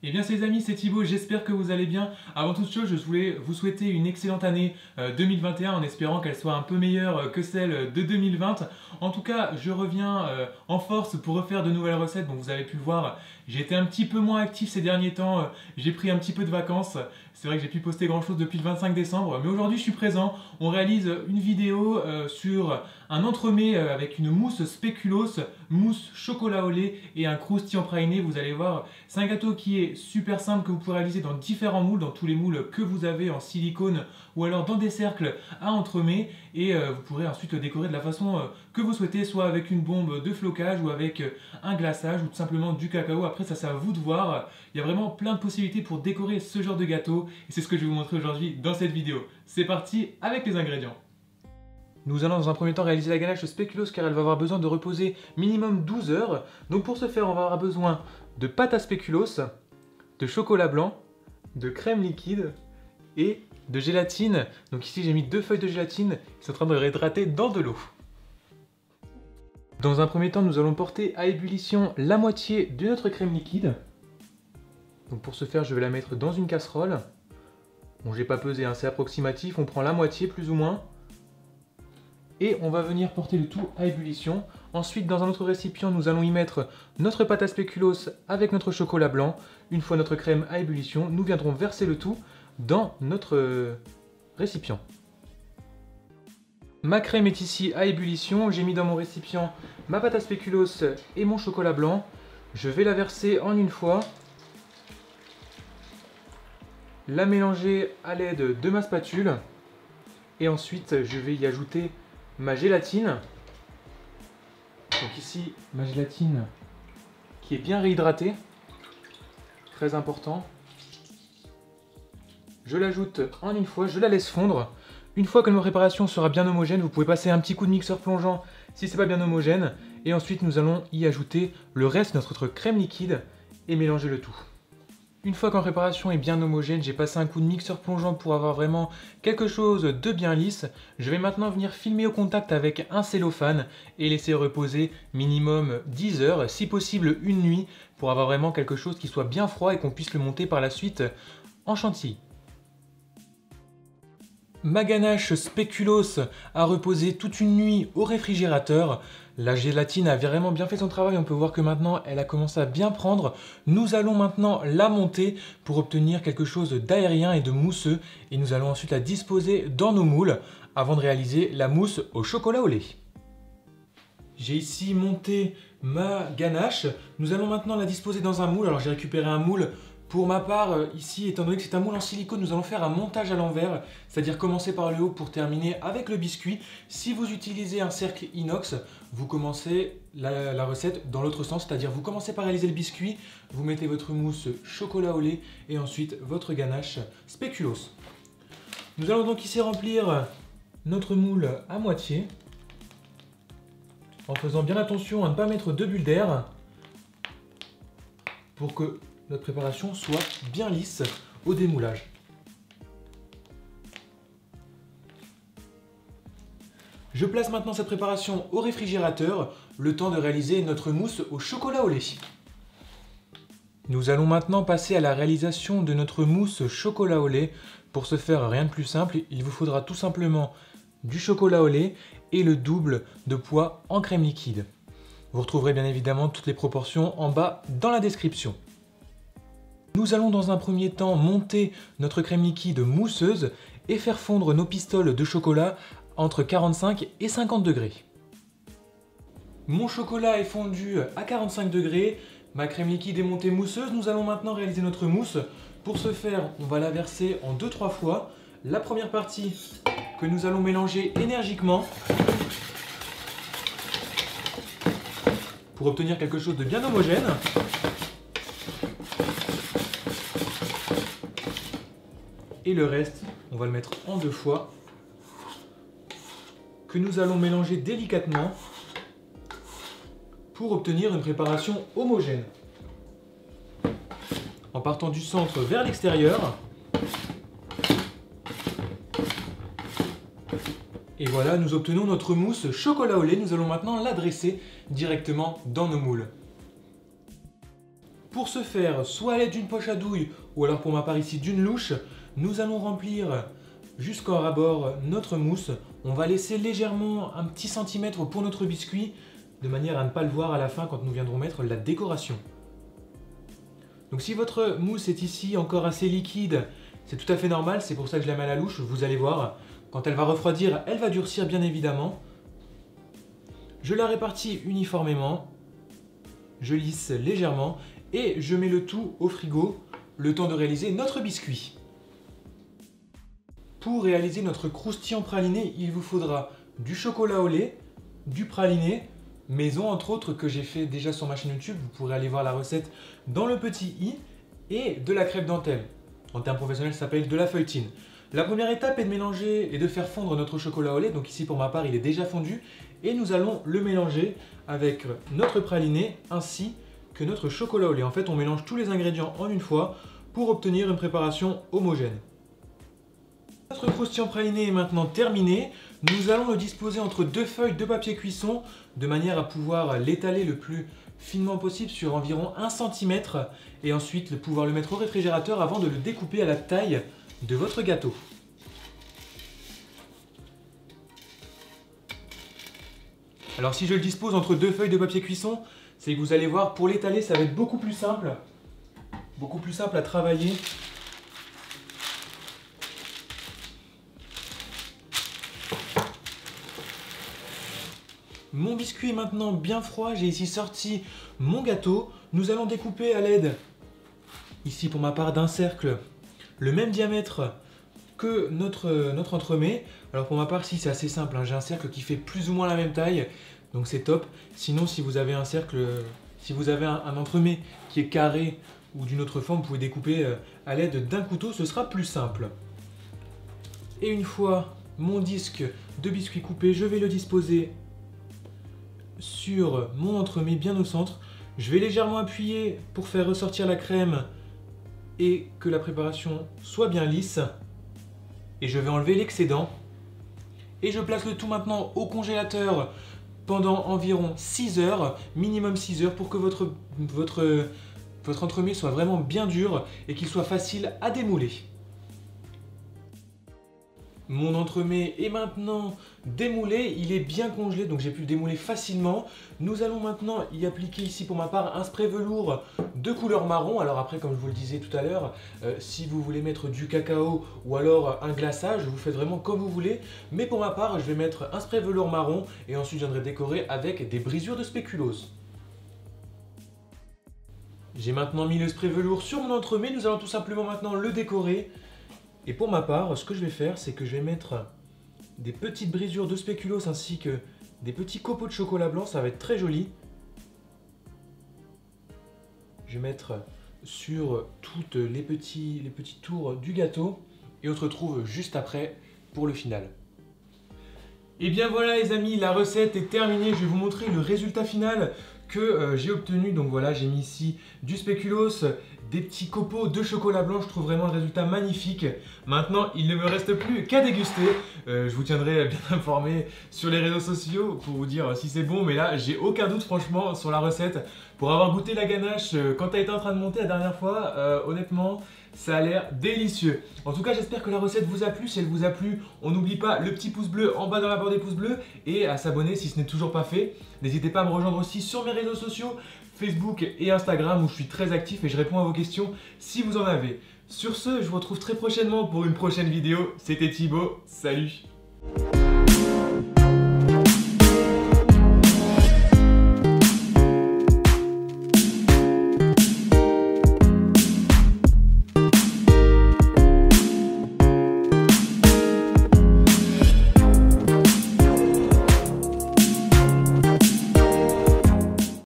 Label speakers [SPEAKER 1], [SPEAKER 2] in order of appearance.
[SPEAKER 1] Eh bien les amis, c'est Thibaut, j'espère que vous allez bien. Avant toute chose, je voulais vous souhaiter une excellente année 2021 en espérant qu'elle soit un peu meilleure que celle de 2020. En tout cas, je reviens en force pour refaire de nouvelles recettes. Bon, vous avez pu le voir, j'ai été un petit peu moins actif ces derniers temps, j'ai pris un petit peu de vacances. C'est vrai que j'ai pu poster grand chose depuis le 25 décembre, mais aujourd'hui je suis présent. On réalise une vidéo sur un entremets avec une mousse spéculoos, mousse chocolat au lait et un croustillant praliné. Vous allez voir, c'est un gâteau qui est super simple que vous pouvez réaliser dans différents moules, dans tous les moules que vous avez en silicone ou alors dans des cercles à entremets, et vous pourrez ensuite le décorer de la façon que vous souhaitez, soit avec une bombe de flocage ou avec un glaçage ou tout simplement du cacao. Après ça c'est à vous de voir, il y a vraiment plein de possibilités pour décorer ce genre de gâteau et c'est ce que je vais vous montrer aujourd'hui dans cette vidéo. C'est parti avec les ingrédients. Nous allons dans un premier temps réaliser la ganache spéculoos car elle va avoir besoin de reposer minimum 12 heures. Donc pour ce faire, on va avoir besoin de pâte à spéculoos, de chocolat blanc, de crème liquide et de gélatine. Donc ici j'ai mis 2 feuilles de gélatine qui sont en train de réhydrater dans de l'eau. Dans un premier temps, nous allons porter à ébullition la moitié de notre crème liquide. Donc pour ce faire, je vais la mettre dans une casserole. Bon, j'ai pas pesé, hein, c'est approximatif, on prend la moitié plus ou moins. Et on va venir porter le tout à ébullition. Ensuite, dans un autre récipient, nous allons y mettre notre pâte à spéculoos avec notre chocolat blanc. Une fois notre crème à ébullition, nous viendrons verser le tout dans notre récipient. Ma crème est ici à ébullition. J'ai mis dans mon récipient ma pâte à spéculoos et mon chocolat blanc. Je vais la verser en une fois. La mélanger à l'aide de ma spatule. Et ensuite, je vais y ajouter ma gélatine. Donc ici, ma gélatine qui est bien réhydratée. Très important. Je l'ajoute en une fois, je la laisse fondre. Une fois que ma préparation sera bien homogène, vous pouvez passer un petit coup de mixeur plongeant si ce n'est pas bien homogène. Et ensuite, nous allons y ajouter le reste de notre crème liquide et mélanger le tout. Une fois que ma préparation est bien homogène, j'ai passé un coup de mixeur plongeant pour avoir vraiment quelque chose de bien lisse. Je vais maintenant venir filmer au contact avec un cellophane et laisser reposer minimum 10 heures, si possible une nuit, pour avoir vraiment quelque chose qui soit bien froid et qu'on puisse le monter par la suite en chantilly. Ma ganache spéculoos a reposé toute une nuit au réfrigérateur. La gélatine a vraiment bien fait son travail, on peut voir que maintenant elle a commencé à bien prendre. Nous allons maintenant la monter pour obtenir quelque chose d'aérien et de mousseux. Et nous allons ensuite la disposer dans nos moules avant de réaliser la mousse au chocolat au lait. J'ai ici monté ma ganache. Nous allons maintenant la disposer dans un moule. Alors j'ai récupéré un moule. Pour ma part, ici, étant donné que c'est un moule en silicone, nous allons faire un montage à l'envers, c'est-à-dire commencer par le haut pour terminer avec le biscuit. Si vous utilisez un cercle inox, vous commencez la recette dans l'autre sens, c'est-à-dire vous commencez par réaliser le biscuit, vous mettez votre mousse chocolat au lait et ensuite votre ganache spéculoos. Nous allons donc ici remplir notre moule à moitié, en faisant bien attention à ne pas mettre de bulles d'air pour que notre préparation soit bien lisse au démoulage. Je place maintenant cette préparation au réfrigérateur, le temps de réaliser notre mousse au chocolat au lait. Nous allons maintenant passer à la réalisation de notre mousse chocolat au lait. Pour ce faire, rien de plus simple, il vous faudra tout simplement du chocolat au lait et le double de poids en crème liquide. Vous retrouverez bien évidemment toutes les proportions en bas dans la description. Nous allons dans un premier temps monter notre crème liquide mousseuse et faire fondre nos pistoles de chocolat entre 45 et 50 degrés. Mon chocolat est fondu à 45 degrés, ma crème liquide est montée mousseuse. Nous allons maintenant réaliser notre mousse. Pour ce faire, on va la verser en 2-3 fois. La première partie que nous allons mélanger énergiquement pour obtenir quelque chose de bien homogène. Et le reste, on va le mettre en 2 fois, que nous allons mélanger délicatement pour obtenir une préparation homogène. En partant du centre vers l'extérieur. Et voilà, nous obtenons notre mousse chocolat au lait. Nous allons maintenant la dresser directement dans nos moules. Pour ce faire, soit à l'aide d'une poche à douille ou alors pour ma part ici d'une louche, nous allons remplir jusqu'au ras-bord notre mousse. On va laisser légèrement un petit centimètre pour notre biscuit de manière à ne pas le voir à la fin quand nous viendrons mettre la décoration. Donc si votre mousse est ici encore assez liquide, c'est tout à fait normal, c'est pour ça que je la mets à la louche, vous allez voir. Quand elle va refroidir, elle va durcir bien évidemment. Je la répartis uniformément, je lisse légèrement et je mets le tout au frigo, le temps de réaliser notre biscuit. Pour réaliser notre croustillant praliné, il vous faudra du chocolat au lait, du praliné, maison entre autres que j'ai fait déjà sur ma chaîne YouTube, vous pourrez aller voir la recette dans le petit i, et de la crêpe dentelle. En termes professionnels, ça s'appelle de la feuilletine. La première étape est de mélanger et de faire fondre notre chocolat au lait, donc ici pour ma part il est déjà fondu, et nous allons le mélanger avec notre praliné ainsi que notre chocolat au lait. En fait, on mélange tous les ingrédients en une fois pour obtenir une préparation homogène. Notre croustillant praliné est maintenant terminé. Nous allons le disposer entre deux feuilles de papier cuisson de manière à pouvoir l'étaler le plus finement possible sur environ 1 cm et ensuite pouvoir le mettre au réfrigérateur avant de le découper à la taille de votre gâteau. Alors si je le dispose entre deux feuilles de papier cuisson, c'est que vous allez voir, pour l'étaler, ça va être beaucoup plus simple à travailler. Mon biscuit est maintenant bien froid, j'ai ici sorti mon gâteau. Nous allons découper à l'aide, ici pour ma part, d'un cercle, le même diamètre que notre entremets. Alors pour ma part, si c'est assez simple, hein, j'ai un cercle qui fait plus ou moins la même taille, donc c'est top. Sinon, si vous avez un entremets qui est carré ou d'une autre forme, vous pouvez découper à l'aide d'un couteau, ce sera plus simple. Et une fois mon disque de biscuit coupé, je vais le disposer sur mon entremets bien au centre. Je vais légèrement appuyer pour faire ressortir la crème et que la préparation soit bien lisse. Et je vais enlever l'excédent. Et je place le tout maintenant au congélateur pendant environ 6 heures, minimum 6 heures, pour que votre entremets soit vraiment bien dur et qu'il soit facile à démouler. Mon entremets est maintenant démoulé, il est bien congelé, donc j'ai pu le démouler facilement. Nous allons maintenant y appliquer ici pour ma part un spray velours de couleur marron. Alors après, comme je vous le disais tout à l'heure, si vous voulez mettre du cacao ou alors un glaçage, vous faites vraiment comme vous voulez. Mais pour ma part, je vais mettre un spray velours marron et ensuite je viendrai décorer avec des brisures de spéculoos. J'ai maintenant mis le spray velours sur mon entremets, nous allons tout simplement maintenant le décorer. Et pour ma part, ce que je vais faire, c'est que je vais mettre des petites brisures de spéculoos ainsi que des petits copeaux de chocolat blanc, ça va être très joli. Je vais mettre sur toutes les petits tours du gâteau et on se retrouve juste après pour le final. Et bien voilà les amis, la recette est terminée, je vais vous montrer le résultat final que j'ai obtenu. Donc voilà, j'ai mis ici du spéculoos, des petits copeaux de chocolat blanc, je trouve vraiment le résultat magnifique. Maintenant, il ne me reste plus qu'à déguster. Je vous tiendrai bien informé sur les réseaux sociaux pour vous dire si c'est bon, mais là, j'ai aucun doute franchement sur la recette. Pour avoir goûté la ganache quand elle était en train de monter la dernière fois, honnêtement, ça a l'air délicieux. En tout cas, j'espère que la recette vous a plu. Si elle vous a plu, on n'oublie pas le petit pouce bleu en bas dans la barre des pouces bleus et à s'abonner si ce n'est toujours pas fait. N'hésitez pas à me rejoindre aussi sur mes réseaux sociaux, Facebook et Instagram où je suis très actif et je réponds à vos questions si vous en avez. Sur ce, je vous retrouve très prochainement pour une prochaine vidéo. C'était Thibaut, salut!